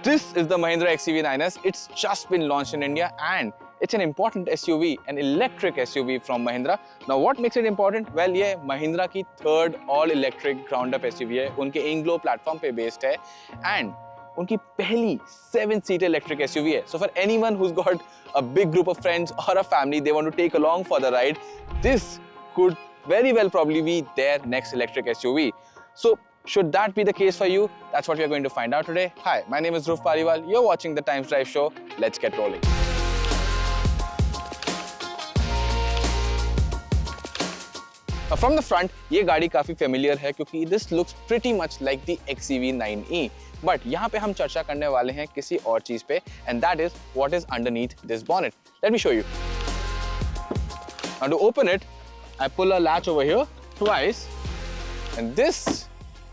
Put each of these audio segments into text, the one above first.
This is the Mahindra XUV9S. It's just been launched in India and it's an important SUV, an electric SUV from Mahindra. Now what makes it important? Well, ये Mahindra की third all-electric ground-up SUV है. उनके Inglo platform पे based है and उनकी पहली 7-seater electric SUV है. So for anyone who's got a big group of friends or a family they want to take along for the ride, this could very well probably be their next electric SUV. So should that be the case for you? That's what we are going to find out today. Hi, my name is Dhruv Paliwal. You're watching the Times Drive Show. Let's get rolling. Now from the front, ये गाड़ी काफी familiar है क्योंकि this looks pretty much like the XUV9e. But यहाँ पे हम चर्चा करने वाले हैं किसी और चीज पे, and that is what is underneath this bonnet. Let me show you. Now to open it, I pull a latch over here twice, and this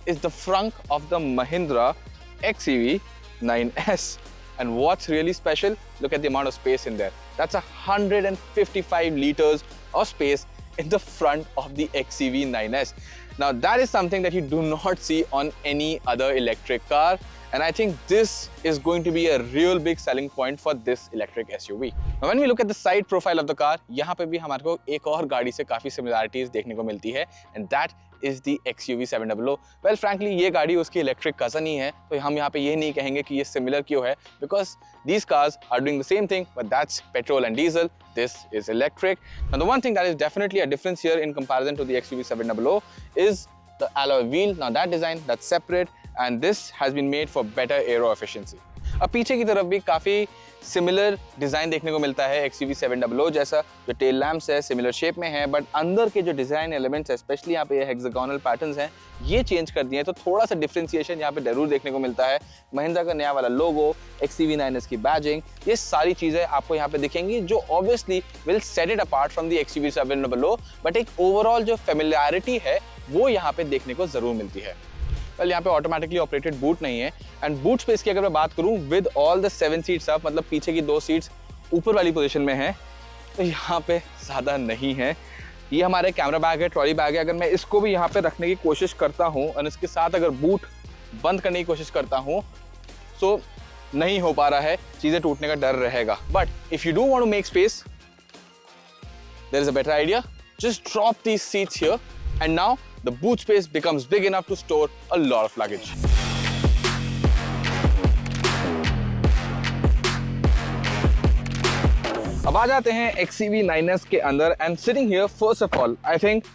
is the front of the Mahindra XUV9S. And what's really special? Look at the amount of space in there. That's 155 liters of space in the front of the XUV9S. Now that is something that you do not see on any other electric car, and I think this is going to be a real big selling point for this electric SUV. Now when we look at the side profile of the car, यहाँ पे भी हमारे को एक और गाड़ी से काफी similarities देखने को मिलती है, and that is the XUV700. Well, frankly, ये गाड़ी उसकी electric cousin ही है, तो हम यहाँ पे ये नहीं कहेंगे कि ये similar क्यों है, because these cars are doing the same thing, but that's petrol and diesel. This is electric. Now the one thing that is definitely a difference here in comparison to the XUV700 is the alloy wheel. Now that design, that's separate, and this has been made for better aero efficiency. अब पीछे की तरफ भी काफ़ी similar design देखने को मिलता है XUV700 जैसा. जो टेल लैम्प्स है सिमिलर शेप में है, बट अंदर के जो डिज़ाइन एलिमेंट्स है, स्पेशली यहाँ पे ये हेक्सागोनल पैटर्न्स हैं, ये चेंज कर दिए हैं, तो थोड़ा सा डिफ्रेंसिएशन यहाँ पे जरूर देखने को मिलता है. महिंद्रा का नया वाला लोगो, XUV9S की बैजिंग, ये सारी चीज़ें आपको यहाँ पे दिखेंगी जो obviously will set it apart from the XUV700, but एक ओवरऑल जो फेमिलियरिटी है वो यहाँ पे देखने को जरूर मिलती है. well, यहाँ पे ऑटोमेटिकली ऑपरेटेड बूट नहीं है, एंड बूट स्पेस की अगर मैं बात करूँ with all the 7 seats up, मतलब पीछे की 2 सीट्स ऊपर वाली पोजीशन में है, तो यहाँ पे ज़्यादा नहीं है. ये हमारे कैमरा बैग है, ट्रॉली बैग है. अगर मैं इसको भी यहाँ पे रखने की कोशिश करता हूँ और इसके साथ अगर बूट बंद करने की कोशिश करता हूँ तो नहीं हो पा रहा है, चीज़ें टूटने का डर रहेगा. But if you do want to make space, there is a better idea. Just drop these seats here, and now the boot space becomes big enough to store a lot of luggage. अब आ जाते हैं XUV9S के अंदर, and sitting here, first of all, I think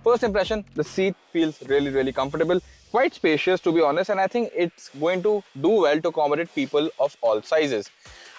first impression, the seat feels really comfortable, quite spacious to be honest, and I think it's going to do well to accommodate people of all sizes.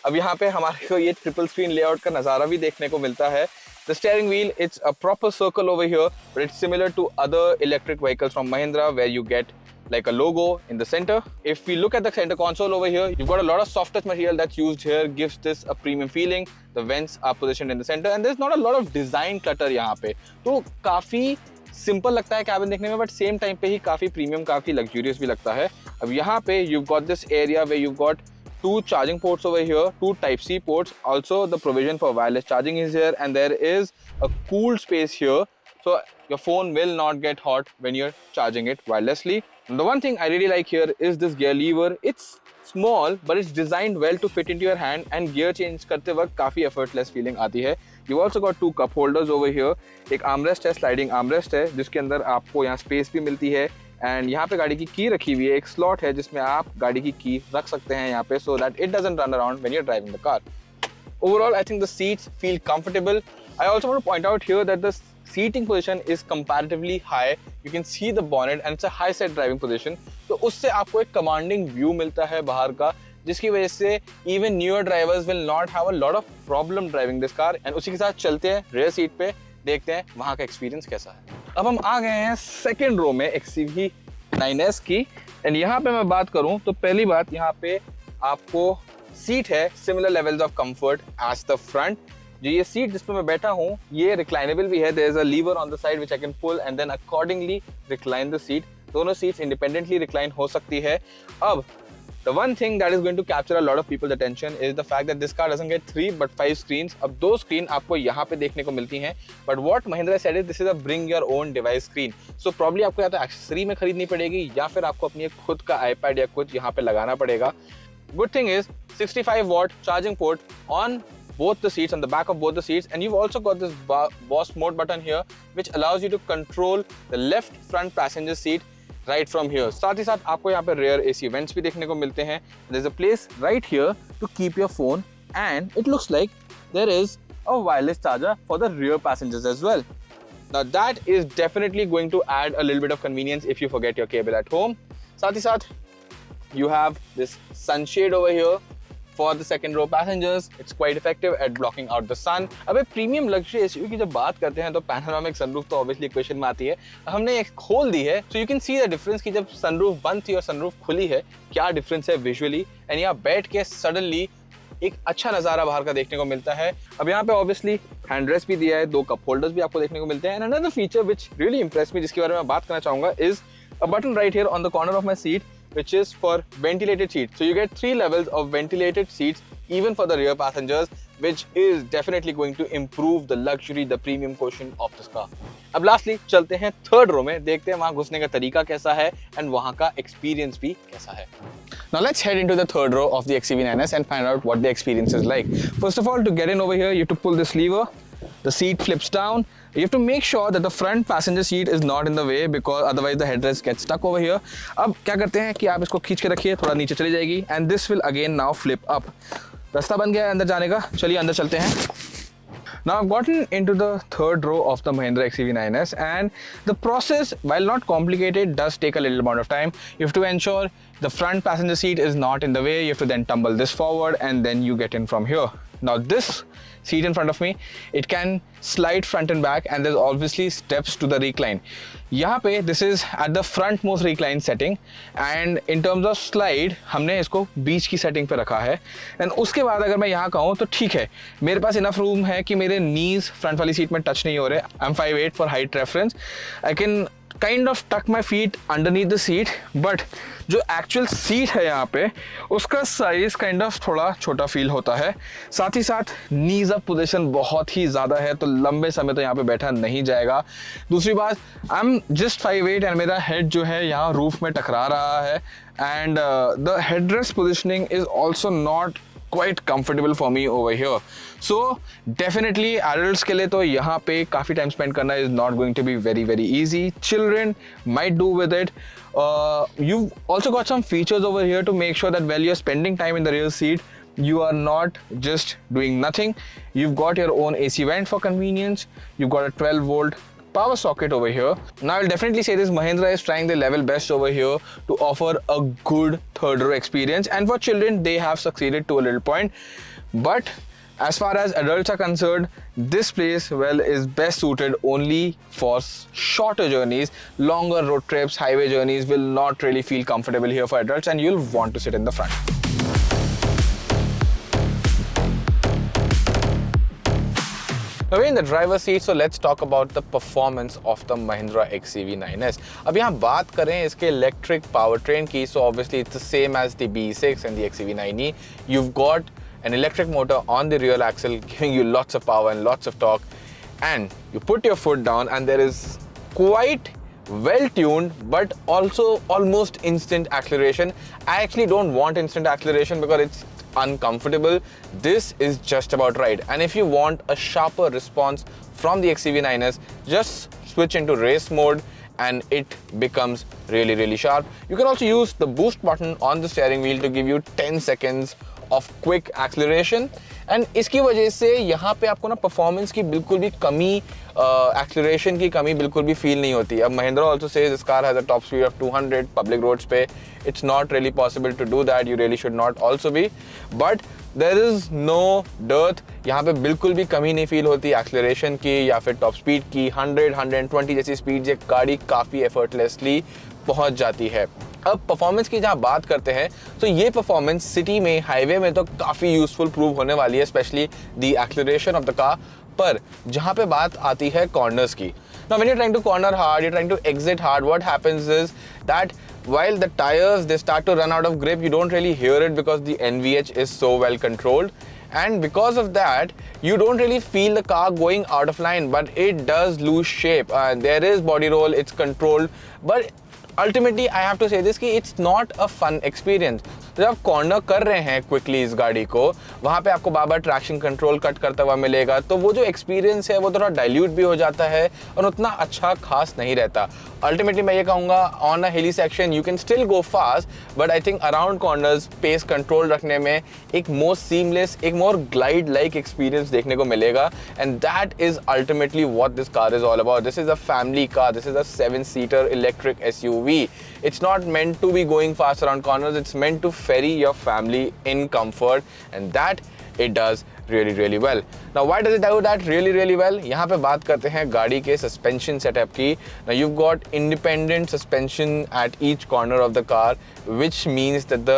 अब यहाँ पे हमारे को ये triple screen layout का नज़ारा भी देखने को मिलता है. The steering wheel, it's a proper circle over here, but it's similar to other electric vehicles from Mahindra where you get like a logo in the center. If we look at the center console over here, you've got a lot of soft touch material that's used here, gives this a premium feeling. The vents are positioned in the center and there's not a lot of design clutter यहाँ पे, तो काफ़ी simple लगता है cabin देखने में, but same time पे ही काफ़ी प्रीमियम, काफ़ी लग्जूरियस भी लगता है. अब यहाँ पे you've got this area where you've got 2 charging ports over here, 2 Type-C ports. Also, the provision for wireless charging is here, and there is a cool space here, so your phone will not get hot when you're charging it wirelessly. And the one thing I really like here is this gear lever. It's small, but it's designed well to fit into your hand, and gear change करते वक्त काफ़ी effortless feeling आती है. You've also got 2 cup holders over here. एक armrest है, sliding armrest है, जिसके अंदर आपको यहाँ space भी मिलती है. एंड यहाँ पे गाड़ी की की रखी हुई है, एक स्लॉट है जिसमें आप गाड़ी की की रख सकते हैं यहाँ पे, so that it doesn't run around when you are driving the car. Overall I think the seats feel comfortable. I also want to point out here that the seating position is comparatively high. You can see the bonnet and it's a high set driving position, तो उससे आपको एक commanding view मिलता है बाहर का, जिसकी वजह से even newer drivers will not have a lot of problem driving this car. And उसी के साथ चलते हैं रेयर सीट पे, देखते हैं वहाँ का एक्सपीरियंस कैसा है. अब हम आ गए हैं सेकेंड रो में XUV9S की, एंड यहाँ पे मैं बात करूँ तो पहली बात, यहाँ पे आपको सीट है similar levels of comfort as the front. जो ये सीट जिस पे मैं बैठा हूँ ये रिक्लाइनेबल भी है. There is a lever on the side which I can pull and then accordingly recline the seat. दोनों सीट्स इंडिपेंडेंटली रिक्लाइन हो सकती है. अब the one thing that is going to capture a lot of people's attention is the fact that this car doesn't get 3 but 5 screens. अब 2 screen आपको यहाँ पे देखने को मिलती हैं, but what Mahindra said is this is a bring your own device screen. So probably आपको या तो एक्सेसरी में खरीदनी पड़ेगी या फिर आपको अपनी खुद का iPad या कुछ यहाँ पे लगाना पड़ेगा. Good thing is 65-watt charging port on both the seats, on the back of both the seats, and you've also got this Boss mode button here which allows you to control the left front passenger seat right from here. साथ ही साथ आपको यहाँ पे rear AC vents भी देखने को मिलते हैं. There's a place right here to keep your phone, and it looks like there is a wireless charger for the rear passengers as well. Now that is definitely going to add a little bit of convenience if you forget your cable at home. साथ ही साथ you have this sunshade over here for the second row passengers. It's quite effective at blocking out the sun. अब premium luxury SUV की जब बात करते हैं तो panoramic sunroof तो ऑब्वियसली क्वेश्चन में आती है. हमने एक खोल दी है, so you can see the difference कि जब सनरूफ बंद थी और सनरूफ खुली है क्या डिफरेंस है विजुअली. एंड यहाँ बैठ के सडनली एक अच्छा नज़ारा बाहर का देखने को मिलता है. अब यहाँ पे ऑब्वियसली हैंड रेस्ट भी दिया है, 2 कप होल्डर्स भी आपको देखने को मिलते हैं. And another feature which really impress me, जिसके बारे में बात करना चाहूँगा, is a button right here on the corner of my seat which is for ventilated seats. So you get 3 levels of ventilated seats even for the rear passengers, which is definitely going to improve the luxury, the premium quotient of this car. अब lastly चलते हैं third row में, देखते हैं वहाँ घुसने का तरीका कैसा है and वहाँ का एक्सपीरियंस भी कैसा है. Now let's head into the third row of the XCV9S and find out what the experience is like. First of all, to get in over here, you have to pull this lever. The seat flips down. You have to make sure that the front passenger seat is not in the way because otherwise the headrest gets stuck over here. अब क्या करते हैं कि आप इसको खींच के रखिए, थोड़ा नीचे चली जाएगी and this will again now flip up. रास्ता बन गया है अंदर जाने का, चलिए अंदर चलते हैं. Now I've gotten into the third row of the Mahindra XCV9S, and the process, while not complicated, does take a little amount of time. You have to ensure the front passenger seat is not in the way. You have to then tumble this forward and then you get in from here. Now this seat in front of me, it can slide front and back, and there's obviously steps to the recline. यहाँ पे this is at the front most recline setting, and in terms of slide हमने इसको बीच की setting पे रखा है. and उसके बाद अगर मैं यहाँ कहूँ तो ठीक है, मेरे पास enough room है कि मेरे knees front वाली seat में touch नहीं हो रहे. I'm 5'8" for height reference. I can kind of tuck my feet underneath the seat, but जो एक्चुअल सीट है यहाँ पे उसका साइज काइंड ऑफ थोड़ा छोटा फील होता है. साथ ही साथ नीज अप पोजीशन बहुत ही ज़्यादा है, तो लंबे समय तो यहाँ पे बैठा नहीं जाएगा. दूसरी बात, आई एम जस्ट 5'8" एंड मेरा हेड जो है यहाँ रूफ में टकरा रहा है, and the headrest positioning is also not quite comfortable for me over here. So definitely adults के लिए तो यहाँ पे काफ़ी time spend करना is not going to be very easy. Children might do with it. You've also got some features over here to make sure that while you're spending time in the rear seat, you are not just doing nothing. You've got your own AC vent for convenience. You've got a 12-volt power socket over here. Now I'll definitely say this, Mahindra is trying their level best over here to offer a good third row experience, and for children they have succeeded to a little point. But as far as adults are concerned, this place, well, is best suited only for shorter journeys. Longer road trips, highway journeys will not really feel comfortable here for adults, and you'll want to sit in the front. Now we're in the driver's seat, so let's talk about the performance of the Mahindra XCV9S. अब यहाँ बात करें इसके electric powertrain की, so obviously it's the same as the BE6 and the XCV9E. You've got an electric motor on the rear axle giving you lots of power and lots of torque, and you put your foot down and there is quite well tuned but also almost instant acceleration. I actually don't want instant acceleration because it's uncomfortable. This is just about right, and if you want a sharper response from the XCV9S, just switch into race mode and it becomes really sharp. You can also use the boost button on the steering wheel to give you 10 seconds of quick acceleration, and इसकी वजह से यहाँ पे आपको ना performance की बिल्कुल भी कमी, एक्सेलरेशन की कमी बिल्कुल भी फील नहीं होती. अब Mahindra also says this car has a top speed of 200 public roads पे. It's not really possible to do that. You really should not also be. But there is no dearth. यहाँ पे बिल्कुल भी कमी नहीं फील होती एक्सेलरेशन की या फिर टॉप स्पीड की. 100-120 जैसी स्पीड ये गाड़ी काफ़ी एफर्टलेसली पहुँच जाती है. अब परफॉर्मेंस की जहाँ बात करते हैं तो ये परफॉर्मेंस सिटी में, हाईवे में तो काफ़ी यूजफुल प्रूव होने वाली है, specially the acceleration of the car. पर जहाँ पे बात आती है कॉर्नर्स की, now when you're trying to corner hard, you're trying to exit hard, what happens is that while the tires they start to run out of grip, you don't really hear it because the NVH is so well controlled, and because of that you don't really feel the car going out of line, but it does lose shape. There is body roll, it's controlled, but ultimately I have to say this, कि it's not a fun experience. जब आप corner कर रहे हैं quickly इस गाड़ी को, वहाँ पे आपको बार बार ट्रैक्शन कंट्रोल कट करता हुआ मिलेगा, तो वो जो एक्सपीरियंस है वो थोड़ा डाइल्यूट भी हो जाता है और उतना अच्छा खास नहीं रहता। अल्टीमेटली मैं ये कहूँगा on a hilly section you can still go fast, but I think around corners pace control रखने में एक मोर सीमलेस, एक मोर ग्लाइड लाइक एक्सपीरियंस देखने को मिलेगा, and that is ultimately what this car is all about. This is a family car, this is a 7-seater electric SUV. It's not meant to be going fast around corners, it's meant to ferry your family in comfort, and that it does really well. Now why does it do that really well? यहाँ पे बात करते हैं गाड़ी के suspension setup की। Now you've got independent suspension at each corner of the car, which means that the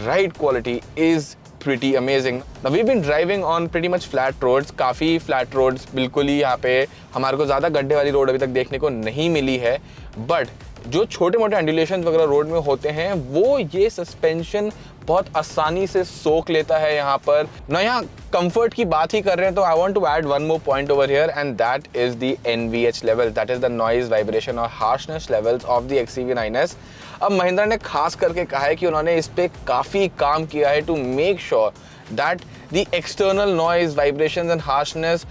ride quality is pretty amazing. Now we've been driving on pretty much flat roads, काफ़ी flat roads, बिल्कुल ही यहाँ पे हमारे को ज़्यादा गड्ढे वाली road अभी तक देखने को नहीं मिली है, बट जो छोटे मोटे एंडुलेशन वगैरह रोड में होते हैं वो ये सस्पेंशन बहुत आसानी से सोख लेता है यहाँ पर ना। यहाँ कंफर्ट की बात ही कर रहे हैं तो I want to add one more point over here, and that is the NVH level, that is the noise vibration और harshness levels of the XCV9S। अब महिंद्रा ने खास करके कहा है कि उन्होंने इस पे काफ़ी काम किया है to make sure that the external noise vibrations and harshness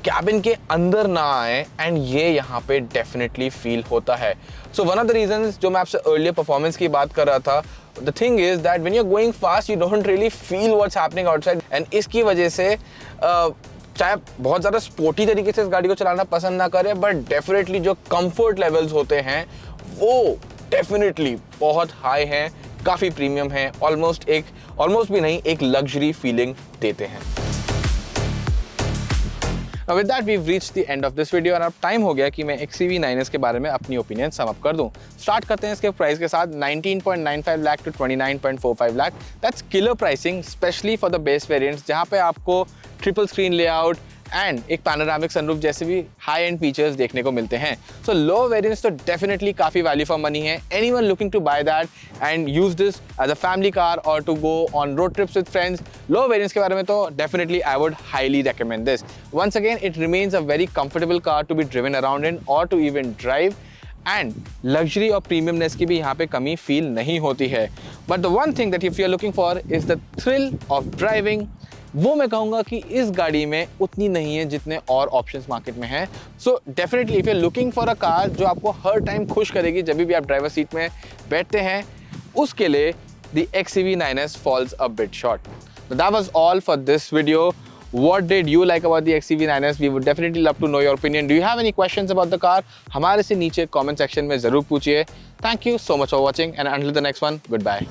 cabin के अंदर ना आए, एंड ये यहाँ पे डेफिनेटली फील होता है। So one of the reasons जो मैं आपसे अर्लियर परफॉर्मेंस की बात कर रहा था, the thing is that when you are going fast you don't really feel what's happening outside, and इसकी वजह से चाहे बहुत ज़्यादा स्पोर्टी तरीके से इस गाड़ी को चलाना पसंद ना करें, बट डेफिनेटली जो कंफर्ट लेवल्स होते हैं वो डेफिनेटली बहुत हाई हैं, काफ़ी प्रीमियम हैं, ऑलमोस्ट भी नहीं, एक लग्जरी फीलिंग देते हैं। Now with that we've reached the end of this video, और अब टाइम हो गया कि मैं XCV9S के बारे में अपनी ओपिनियन सम अप कर दूं। स्टार्ट करते हैं इसके प्राइस के साथ 19.95 lakh to 29.45 lakh. That's killer pricing specially for the base variants, जहां पे आपको ट्रिपल स्क्रीन लेआउट एंड एक पैनोरामिक सनरूफ जैसे भी हाई एंड फीचर्स देखने को मिलते हैं। सो लो वेरिएंट्स तो डेफिनेटली काफ़ी वैल्यू फॉर मनी है। Anyone looking to buy that and use this as a family car और to go on road trips with friends, low variants के बारे में तो definitely I would highly recommend this. Once again it remains a very comfortable car to be driven around in और to even drive, and luxury और premiumness की भी यहाँ पे कमी फील नहीं होती है। But the one thing that if you are looking for is the thrill of driving, वो मैं कहूँगा कि इस गाड़ी में उतनी नहीं है जितने और ऑप्शंस मार्केट में हैं। So definitely if you are looking for a car जो आपको हर टाइम खुश करेगी जब भी आप ड्राइवर सीट में बैठते हैं, उसके लिए the XCV9S falls a bit short. So that was all for this video. What did you like about the XCV9S? We would definitely love to know your opinion. Do you have any questions about the car? हमारे से नीचे comment section में ज़रूर पूछिए। Thank you so much for watching, and until the next one, goodbye.